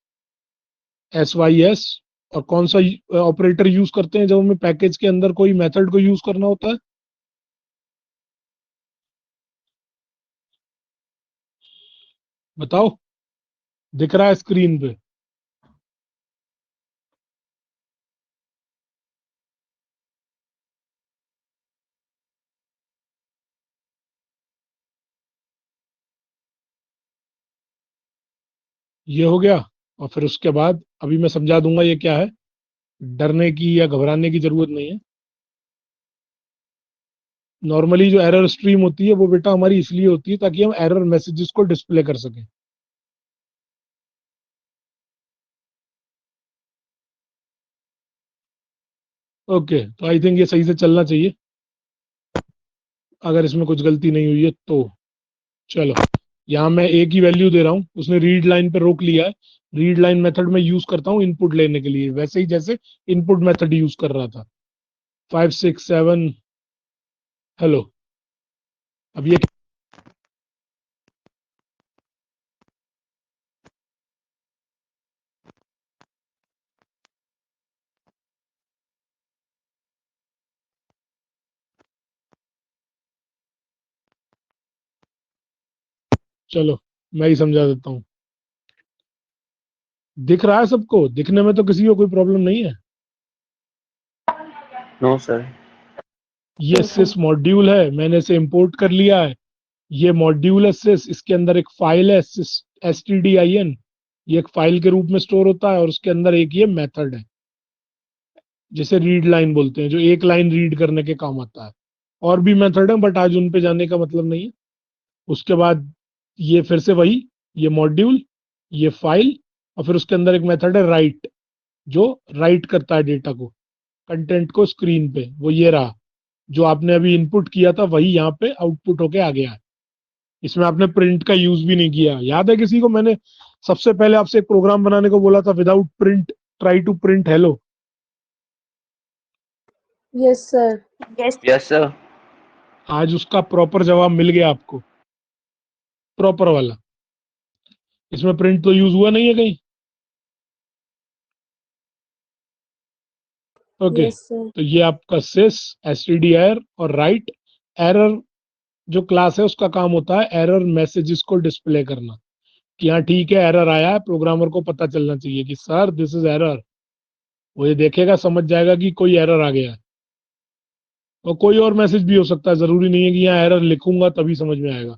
SYS। और कौन सा ऑपरेटर यूज करते हैं जब हमें पैकेज के अंदर कोई मेथड को यूज करना होता है? बताओ, दिख रहा है स्क्रीन पे? ये हो गया। और फिर उसके बाद अभी मैं समझा दूंगा ये क्या है, डरने की या घबराने की जरूरत नहीं है। नॉर्मली जो एरर स्ट्रीम होती है वो बेटा हमारी इसलिए होती है ताकि हम एरर मैसेजेस को डिस्प्ले कर सकें। ओके, तो आई थिंक ये सही से चलना चाहिए, अगर इसमें कुछ गलती नहीं हुई है तो। चलो, यहाँ मैं एक ही वैल्यू दे रहा हूँ, उसने रीड लाइन पे रोक लिया है। रीड लाइन मेथड में यूज करता हूँ इनपुट लेने के लिए, वैसे ही जैसे इनपुट मेथड यूज कर रहा था। 5 6 7, हेलो। अब ये, चलो मैं ही समझा देता हूँ। दिख रहा है सबको? दिखने में तो किसी को कोई प्रॉब्लम नहीं है। No, sir. ये sys मॉड्यूल है, मैंने इसे इंपोर्ट कर लिया है। ये मॉड्यूल है sys, इसके अंदर एक फाइल है stdin, ये एक फाइल के रूप में स्टोर होता है, और उसके अंदर एक ये मेथड है जिसे रीड लाइन बोलते हैं, जो एक लाइन रीड करने के काम आता है। और भी मेथड है बट आज उन पे जाने का मतलब नहीं है। उसके बाद ये फिर से वही, ये मॉड्यूल, ये फाइल, और फिर उसके अंदर एक मेथड है राइट, जो राइट करता है डेटा को, कंटेंट को स्क्रीन पे। वो ये रहा, जो आपने अभी इनपुट किया था वही यहाँ पे आउटपुट होके आ गया है। इसमें आपने प्रिंट का यूज भी नहीं किया। याद है किसी को मैंने सबसे पहले आपसे एक प्रोग्राम बनाने को बोला था, without print try to print hello? Yes, sir. Yes, sir. आज उसका प्रॉपर जवाब मिल गया आपको, प्रॉपर वाला। इसमें प्रिंट तो यूज हुआ नहीं है कहीं। Okay, Yes, sir. तो ये आपका sys stdir और राइट। एरर जो क्लास है उसका काम होता है एरर मैसेजेस को डिस्प्ले करना, कि हाँ ठीक है एरर आया है, प्रोग्रामर को पता चलना चाहिए कि सर दिस इज एरर। वो ये देखेगा, समझ जाएगा कि कोई एरर आ गया है। और कोई और मैसेज भी हो सकता है, जरूरी नहीं है कि यहाँ एरर लिखूंगा तभी समझ में आएगा।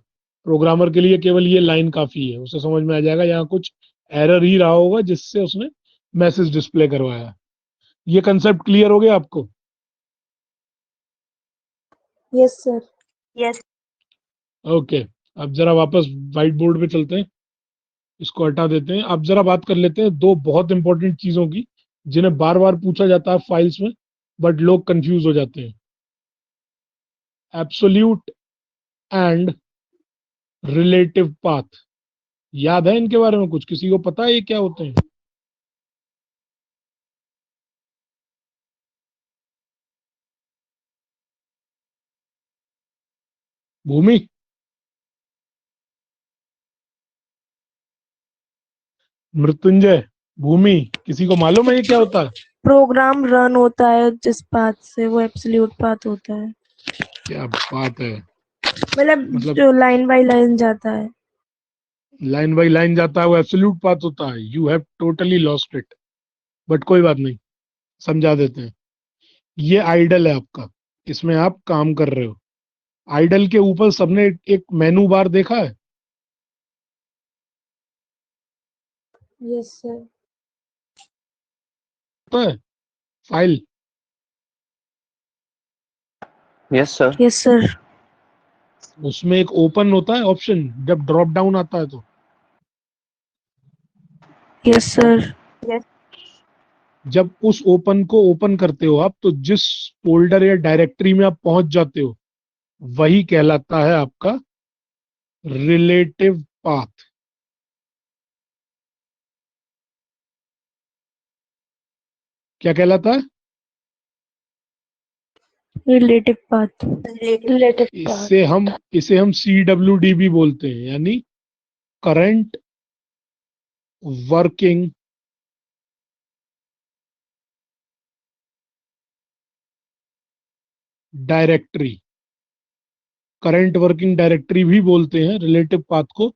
प्रोग्रामर के लिए केवल ये लाइन काफी है, उसे समझ में आ जाएगा यहाँ कुछ एरर ही रहा होगा जिससे उसने मैसेज डिस्प्ले करवाया। ये कंसेप्ट क्लियर हो गया आपको? Yes, sir. ओके, अब जरा वापस व्हाइट बोर्ड पे चलते हैं, इसको हटा देते हैं। अब जरा बात कर लेते हैं दो बहुत इंपॉर्टेंट चीजों की, जिन्हें बार बार पूछा जाता है फाइल्स में, बट लोग कंफ्यूज हो जाते हैं। Absolute and relative path. याद है इनके बारे में कुछ? किसी को पता है ये क्या होते हैं? भूमि, मृत्युंजय, भूमि, किसी को मालूम है ये क्या होता है? प्रोग्राम रन होता है जिस पाथ से, वो एब्सोल्यूट पाथ होता है। क्या बात है, मतलब मतलब जो लाइन बाय लाइन जाता है। लाइन बाय लाइन जाता है वो एब्सोल्यूट पाथ होता है? You have totally lost it, but कोई बात नहीं, समझा देते हैं। ये आइडल है आपका, इसमें आप काम कर रहे हो। आइडल के ऊपर सबने एक मेनू बार देखा है? Yes sir. तो है file. Yes, sir. Yes sir. उसमें एक ओपन होता है ऑप्शन, जब ड्रॉप डाउन आता है तो यस सर। जब उस ओपन को ओपन करते हो आप, तो जिस फोल्डर या डायरेक्टरी में आप पहुंच जाते हो वही कहलाता है आपका रिलेटिव पाथ। क्या कहलाता है? Relative path. Relative path. इसे हम CWD भी बोलते हैं, यानी current working directory. Current working directory भी बोलते हैं रिलेटिव पाथ को।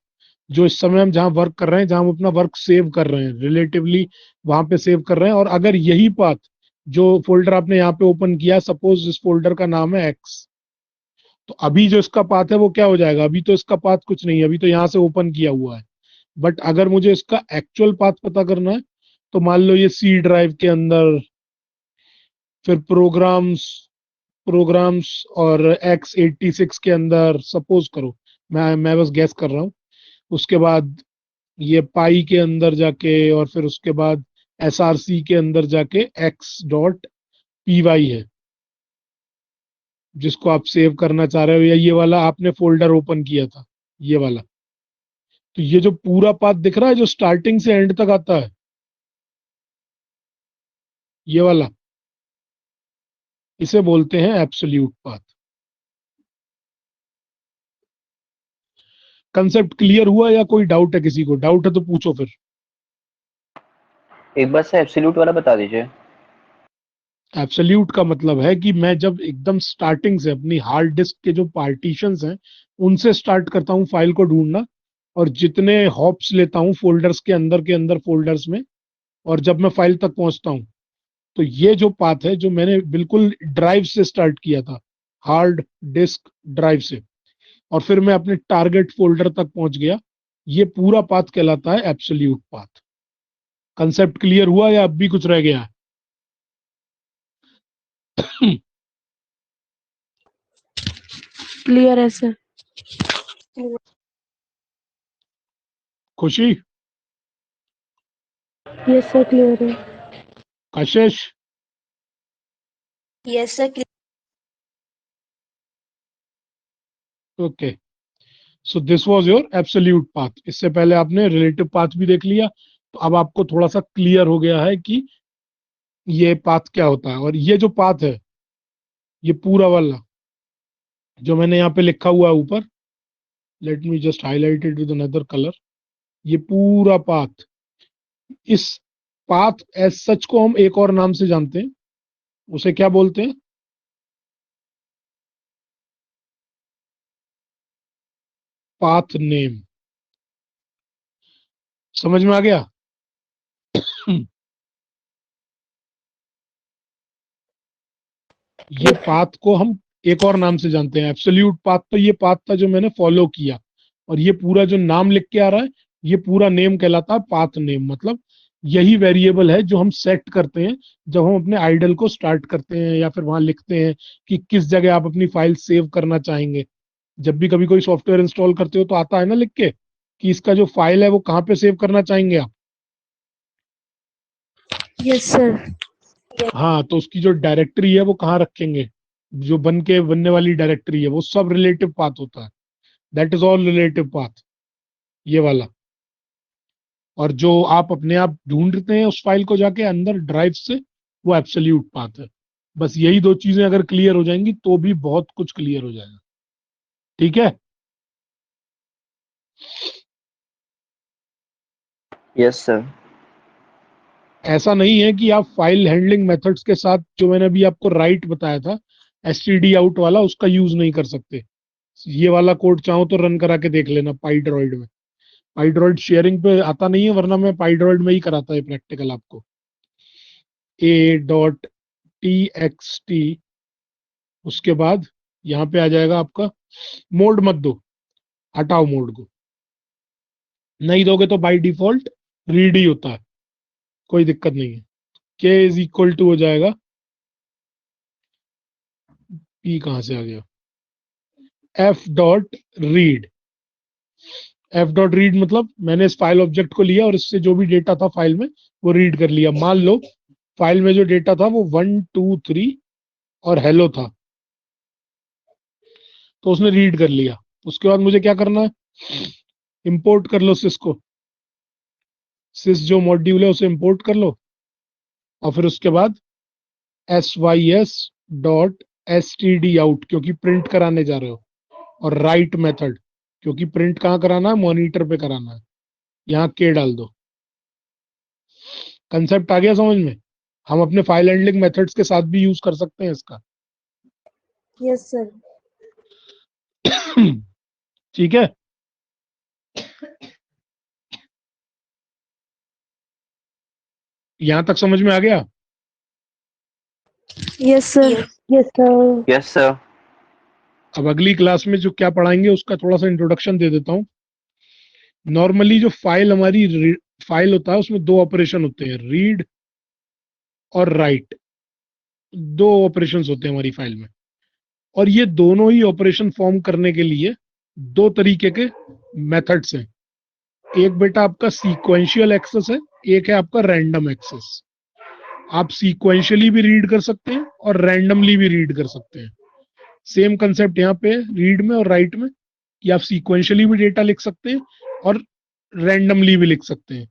जो इस समय हम जहां वर्क कर रहे हैं, जहां हम अपना वर्क सेव कर रहे हैं, रिलेटिवली वहां पे सेव कर रहे हैं। और अगर यही पाथ, जो फोल्डर आपने यहाँ पे ओपन किया, सपोज इस फोल्डर का नाम है एक्स, तो अभी जो इसका पाथ है वो क्या हो जाएगा? अभी तो इसका पाथ कुछ नहीं है, अभी तो यहाँ से ओपन किया हुआ है। बट अगर मुझे इसका एक्चुअल पाथ पता करना है, तो मान लो ये सी ड्राइव के अंदर, फिर प्रोग्राम्स प्रोग्राम्स और x86 के अंदर, सपोज करो, मैं बस गैस कर रहा हूँ। उसके बाद ये पाई के अंदर जाके, और फिर उसके बाद SRC के अंदर जाके x.py है जिसको आप सेव करना चाह रहे हो, या ये वाला आपने फोल्डर ओपन किया था, ये वाला। तो ये जो पूरा पाथ दिख रहा है, जो स्टार्टिंग से एंड तक आता है, ये वाला, इसे बोलते हैं एब्सोल्यूट पाथ। कंसेप्ट क्लियर हुआ या कोई डाउट है? किसी को डाउट है तो पूछो फिर। एक बार से एब्सोल्यूट वाला बता दीजिए। एब्सोल्यूट का मतलब है कि मैं जब एकदम स्टार्टिंग से अपनी हार्ड डिस्क के जो पार्टीशंस हैं उनसे स्टार्ट करता हूँ फाइल को ढूंढना, और जितने हॉप्स लेता हूँ फोल्डर्स के अंदर फोल्डर्स में, और जब मैं फाइल तक पहुंचता हूं, तो ये जो पाथ है जो मैंने बिल्कुल ड्राइव से स्टार्ट किया था, हार्ड डिस्क ड्राइव से, और फिर मैं अपने टारगेट फोल्डर तक पहुंच गया, ये पूरा पाथ कहलाता है एब्सोल्यूट पाथ। कंसेप्ट क्लियर हुआ या अब भी कुछ रह गया है? क्लियर है सर। खुशी, यस सर क्लियर है। कशिश, yes sir. Okay, so this was your absolute path. इससे पहले आपने रिलेटिव पाथ भी देख लिया, तो अब आपको थोड़ा सा क्लियर हो गया है कि ये पाथ क्या होता है। और ये जो पाथ है, ये पूरा वाला जो मैंने यहाँ पे लिखा हुआ है ऊपर, let me just highlight it with another colour, ये पूरा पाथ, इस पाथ एज सच को हम एक और नाम से जानते हैं, उसे क्या बोलते हैं? Path name. समझ में आ गया? ये पाथ को हम एक और नाम से जानते हैं। एब्सोल्यूट पाथ तो ये पाथ था जो मैंने फॉलो किया, और ये पूरा जो नाम लिख के आ रहा है, ये पूरा नेम कहलाता है पाथ नेम। मतलब यही वेरिएबल है जो हम सेट करते हैं जब हम अपने आइडल को स्टार्ट करते हैं, या फिर वहां लिखते हैं कि किस जगह आप अपनी फाइल सेव करना चाहेंगे। जब भी कभी कोई सॉफ्टवेयर इंस्टॉल करते हो तो आता है ना लिख के कि इसका जो फाइल है वो कहाँ पे सेव करना चाहेंगे आप। Yes sir. हाँ, तो उसकी जो डायरेक्टरी है वो कहाँ रखेंगे, जो बनने वाली डायरेक्टरी है, वो सब रिलेटिव पाथ होता है। That is all relative path, ये वाला। और जो आप अपने आप ढूंढते हैं उस फाइल को जाके अंदर ड्राइव से, वो एब्सोल्यूट पाथ है। बस यही दो चीजें अगर क्लियर हो जाएंगी तो भी बहुत कुछ क्लियर हो जाएगा। ठीक है? Yes sir. ऐसा नहीं है कि आप फाइल हैंडलिंग मेथड्स के साथ, जो मैंने अभी आपको राइट बताया था एसटीडी आउट वाला, उसका यूज नहीं कर सकते। ये वाला कोड चाहो तो रन करा के देख लेना पाईड्रॉइड में। पाईड्रॉइड शेयरिंग पे आता नहीं है, वरना मैं पाईड्रॉइड में ही कराता है प्रैक्टिकल आपको। a.txt, उसके बाद यहाँ पे आ जाएगा आपका, मोड मत दो, हटाओ मोड को, नहीं दोगे तो बाय डिफॉल्ट रीड ही होता है, कोई दिक्कत नहीं है। k इज इक्वल टू हो जाएगा, p कहां से आ गया, f dot read. F dot read मतलब मैंने इस फाइल ऑब्जेक्ट को लिया और इससे जो भी डेटा था फाइल में वो रीड कर लिया। मान लो फाइल में जो डेटा था वो 1 2 3 और हेलो था, तो उसने रीड कर लिया। उसके बाद मुझे क्या करना है, इंपोर्ट कर लो सिस को, सिस जो मॉड्यूल है उसे इंपोर्ट कर लो, और फिर उसके बाद sys डॉट std आउट, क्योंकि प्रिंट कराने जा रहे हो, और राइट मेथड, क्योंकि प्रिंट कहाँ कराना है, मॉनिटर पे कराना है, यहाँ के डाल दो। कंसेप्ट आ गया समझ में? हम अपने फाइल हैंडलिंग मेथड्स के साथ भी यूज कर सकते हैं इसका। Yes sir. ठीक है? यहां तक समझ में आ गया? Yes sir. Yes sir. Yes sir. अब अगली क्लास में जो क्या पढ़ाएंगे उसका थोड़ा सा इंट्रोडक्शन दे देता हूँ। नॉर्मली जो फाइल हमारी फाइल होता है उसमें दो ऑपरेशन होते हैं, रीड और राइट। दो ऑपरेशंस होते हैं हमारी फाइल में, और ये दोनों ही ऑपरेशन फॉर्म करने के लिए दो तरीके के मेथड्स हैं। एक बेटा आपका सीक्वेंशियल एक्सेस है, एक है आपका रैंडम एक्सेस। आप सीक्वेंशियली भी रीड कर सकते हैं और रैंडमली भी रीड कर सकते हैं। सेम कंसेप्ट यहाँ पे रीड में और राइट में, कि आप सीक्वेंशियली भी डेटा लिख सकते हैं और रैंडमली भी लिख सकते हैं।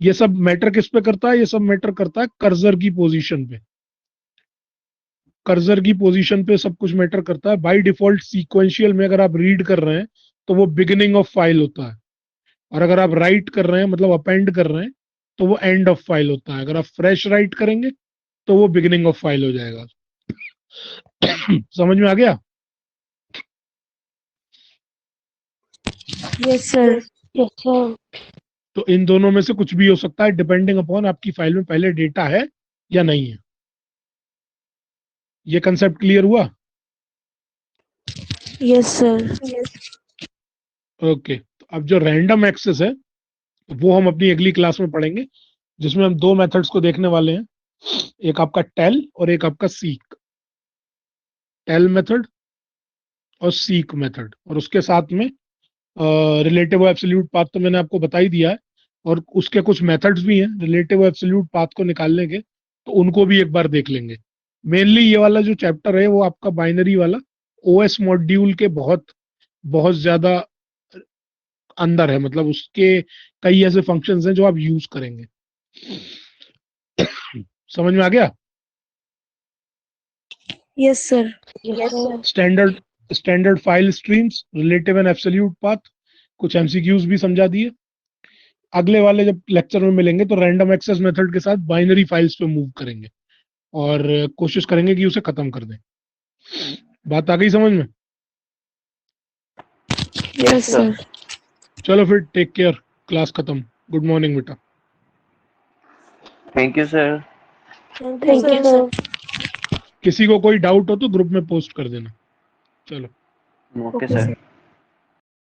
ये सब मैटर किस पे करता है, ये सब मैटर करता है कर्सर की पोजीशन पे। कर्सर की पोजीशन पे सब कुछ मैटर करता है। बाय डिफॉल्ट सीक्वेंशियल में अगर आप रीड कर रहे हैं तो वो बिगिनिंग ऑफ फाइल होता है, और अगर आप राइट कर रहे हैं मतलब अपेंड कर रहे हैं तो वो एंड ऑफ फाइल होता है। अगर आप फ्रेश राइट करेंगे तो वो बिगिनिंग ऑफ फाइल हो जाएगा। समझ में आ गया? Yes sir. Yes sir. तो इन दोनों में से कुछ भी हो सकता है, डिपेंडिंग अपॉन आपकी फाइल में पहले डेटा है या नहीं है। ये कंसेप्ट क्लियर हुआ? Yes sir. ओके, तो अब जो रैंडम एक्सेस है वो हम अपनी अगली क्लास में पढ़ेंगे, जिसमें हम दो मेथड्स को देखने वाले हैं, एक आपका टेल और एक आपका सीक। टेल मेथड और सीक मेथड, और उसके साथ में रिलेटिव एब्सोल्यूट पाथ तो मैंने आपको बता ही दिया है, और उसके कुछ मेथड्स भी हैं रिलेटिव एब्सोल्यूट पाथ को निकालने के, तो उनको भी एक बार देख लेंगे। मेनली ये वाला जो चैप्टर है वो आपका बाइनरी वाला ओएस मॉड्यूल के बहुत बहुत ज्यादा अंदर है, मतलब उसके कई ऐसे फंक्शंस हैं जो आप यूज करेंगे। समझ में आ गया? Yes sir. Standard file streams, relative and absolute path, कुछ एमसीक्यूज भी समझा दिए। अगले वाले जब लेक्चर में मिलेंगे तो रैंडम एक्सेस मेथड के साथ बाइनरी फाइल्स पे मूव करेंगे और कोशिश करेंगे कि उसे खत्म कर दें। बात आ गई समझ में? Yes sir. चलो फिर, टेक केयर, क्लास खत्म। गुड मॉर्निंग बेटा। Thank you sir. Thank you sir. किसी को कोई डाउट हो तो ग्रुप में पोस्ट कर देना। चलो। Okay okay sir. सर।